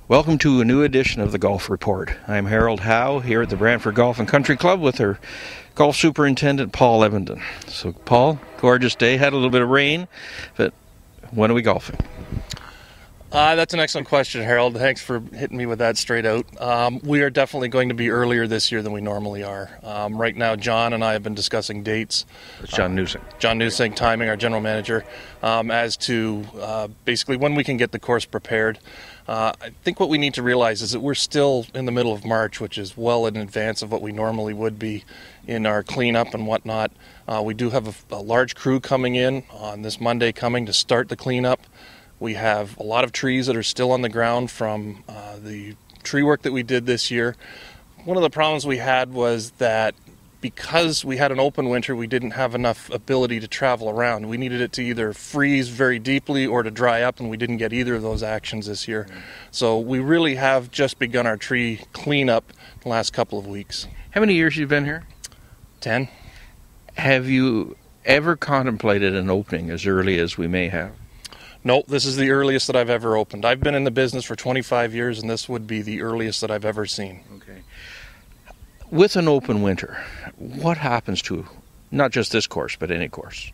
Welcome to a new edition of the Golf Report. I'm Harold Howe here at the Brantford Golf and Country Club with our golf superintendent, Paul Evenden. So, Paul, gorgeous day. Had a little bit of rain, but when are we golfing? That's an excellent question, Harold. Thanks for hitting me with that straight out. We are definitely going to be earlier this year than we normally are. Right now, John and I have been discussing dates. It's John Newsing. John Newsing, timing, our general manager, as to basically when we can get the course prepared. I think what we need to realize is that we're still in the middle of March, which is well in advance of what we normally would be in our cleanup and whatnot. We do have a large crew coming in on this Monday coming to start the cleanup. We have a lot of trees that are still on the ground from the tree work that we did this year. One of the problems we had was that because we had an open winter, we didn't have enough ability to travel around. We needed it to either freeze very deeply or to dry up, and we didn't get either of those actions this year. So we really have just begun our tree cleanup the last couple of weeks. How many years have you been here? 10. Have you ever contemplated an opening as early as we may have? Nope, this is the earliest that I've ever opened. I've been in the business for 25 years, and this would be the earliest that I've ever seen. Okay. With an open winter, what happens to not just this course, but any course?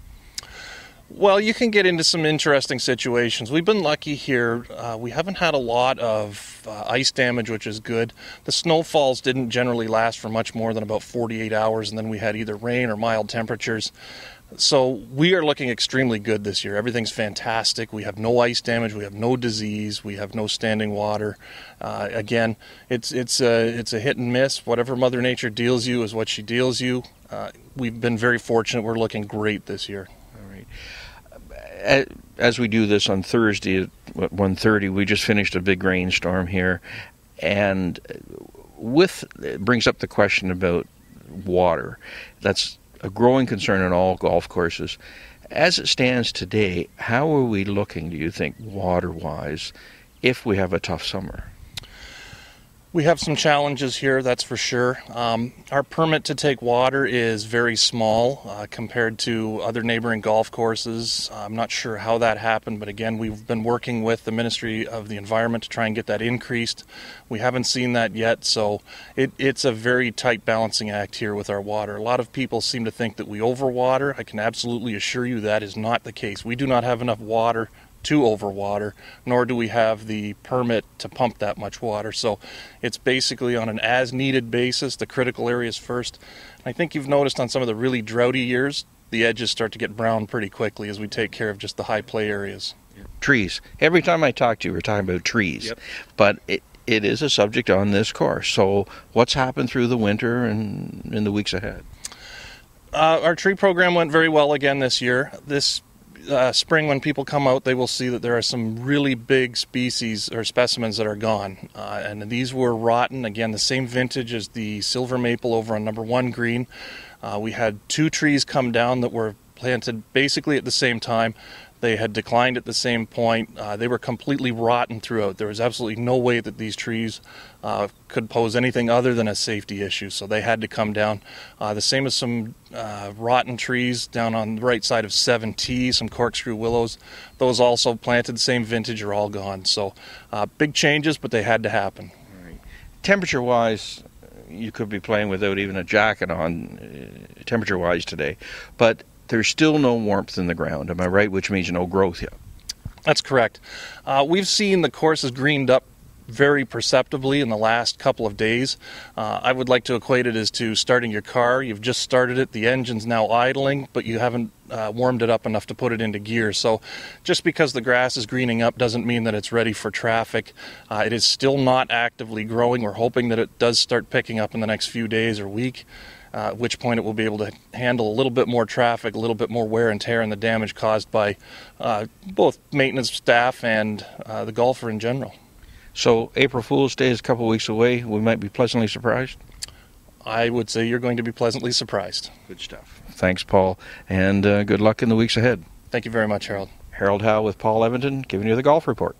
Well, you can get into some interesting situations. We've been lucky here. We haven't had a lot of ice damage, which is good. The snowfalls didn't generally last for much more than about 48 hours, and then we had either rain or mild temperatures. So we are looking extremely good this year. Everything's fantastic. We have no ice damage. We have no disease. We have no standing water. Again, it's a hit and miss. Whatever Mother Nature deals you is what she deals you. We've been very fortunate. We're looking great this year. All right. As we do this on Thursday at 1:30, we just finished a big rainstorm here, and it brings up the question about water. That's a growing concern on all golf courses. As it stands today, how are we looking, do you think, water-wise, if we have a tough summer? We have some challenges here, that's for sure. Our permit to take water is very small compared to other neighboring golf courses. I'm not sure how that happened, but again, we've been working with the Ministry of the Environment to try and get that increased. We haven't seen that yet, so it's a very tight balancing act here with our water. A lot of people seem to think that we overwater. I can absolutely assure you that is not the case. We do not have enough water to overwater, nor do we have the permit to pump that much water. So it's basically on an as-needed basis, the critical areas first. I think you've noticed on some of the really droughty years, the edges start to get brown pretty quickly as we take care of just the high play areas. Trees. Every time I talk to you, we're talking about trees. Yep. But it is a subject on this course. So what's happened through the winter and in the weeks ahead? Our tree program went very well again this year. This spring, when people come out, they will see that there are some really big species or specimens that are gone, and these were rotten. Again, the same vintage as the silver maple over on number 1 green. We had 2 trees come down that were planted basically at the same time. They had declined at the same point. They were completely rotten throughout. There was absolutely no way that these trees could pose anything other than a safety issue, so they had to come down. The same as some rotten trees down on the right side of 7T, some corkscrew willows. Those also planted, same vintage, are all gone. So big changes, but they had to happen. Right. Temperature-wise, you could be playing without even a jacket on, temperature-wise today, but there's still no warmth in the ground, am I right? Which means no growth yet. That's correct. We've seen the courses greened up very perceptibly in the last couple of days. I would like to equate it as to starting your car. You've just started it, the engine's now idling, but you haven't warmed it up enough to put it into gear. So just because the grass is greening up doesn't mean that it's ready for traffic. It is still not actively growing. We're hoping that it does start picking up in the next few days or week. At which point it will be able to handle a little bit more traffic, a little bit more wear and tear, and the damage caused by both maintenance staff and the golfer in general. So April Fool's Day is a couple of weeks away. We might be pleasantly surprised? I would say you're going to be pleasantly surprised. Good stuff. Thanks, Paul, and good luck in the weeks ahead. Thank you very much, Harold. Harold Howe with Paul Evenden, giving you the Golf Report.